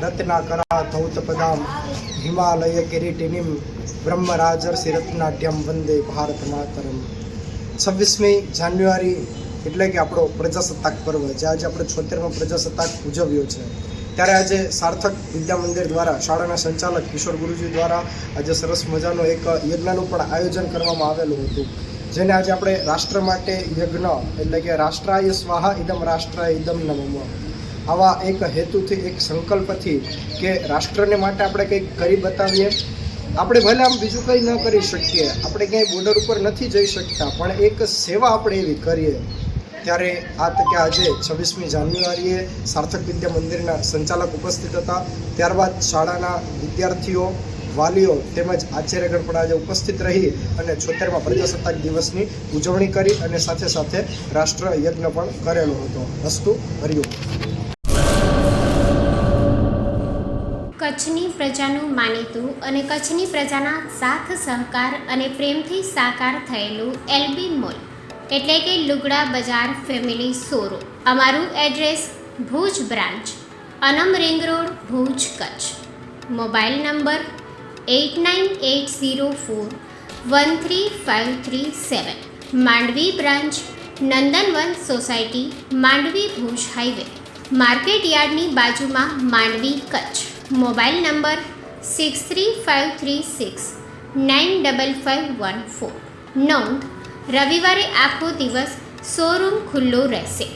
રત્નાકરા ધૌતપદામ હિમાલય કિરીટિનીમ બ્રહ્મરાજર્ષિ રત્નાટ્યમ વંદે ભારત માતરમ. 26મી જાન્યુઆરી એટલે કે આપણો પ્રજાસત્તાક પર્વ, જે આજે આપણે 76મો પ્રજાસત્તાક ઉજવ્યો છે, ત્યારે આજે સાર્થક વિદ્યા મંદિર દ્વારા શાળાના સંચાલક કિશોર ગુરુજી દ્વારા આજે સરસ મજાનો એક યજ્ઞનું પણ આયોજન કરવામાં આવેલું હતું, જેને આજે આપણે રાષ્ટ્ર માટે યજ્ઞ એટલે કે રાષ્ટ્રાય સ્વાહા ઇદમ રાષ્ટ્રાય ઇદમ નમઃ, આવા એક હેતુથી, એક સંકલ્પથી કે રાષ્ટ્રને માટે આપણે કંઈક કરી બતાવીએ. આપણે ભલે આમ બીજું કંઈ ન કરી શકીએ, આપણે ક્યાંય બોર્ડર ઉપર નથી જઈ શકતા, પણ એક સેવા આપણે એવી કરીએ. ત્યારે આ તકે આજે 26મી જાન્યુઆરીએ સાર્થક વિદ્યા મંદિરના સંચાલક ઉપસ્થિત હતા. ત્યારબાદ શાળાના વિદ્યાર્થીઓ, વાલીઓ તેમજ આચાર્યગણ પણ આજે ઉપસ્થિત રહી અને 76મા પ્રજાસત્તાક દિવસની ઉજવણી કરી અને સાથે સાથે રાષ્ટ્ર યજ્ઞ પણ કરેલો હતો. અસ્તુ હરિઓમ. કચ્છની પ્રજાનું માનીતું અને કચ્છની પ્રજાના સાથ સહકાર અને પ્રેમથી સાકાર થયેલું એલબી મોલ એટલે કે લુગડા બજાર ફેમિલી શોરૂમ. અમારું address Bhuj branch, Anam ring road, Bhuj, Kutch. Mobile number 8980413537. Mandvi branch, Nandanvan society, Mandvi, Bhuj highway, market યાર્ડની બાજુમાં, માંડવી, કચ્છ. Mobile number 6353695514. નોંધ: રવિવારે આખો દિવસ શોરૂમ ખુલ્લો રહેશે.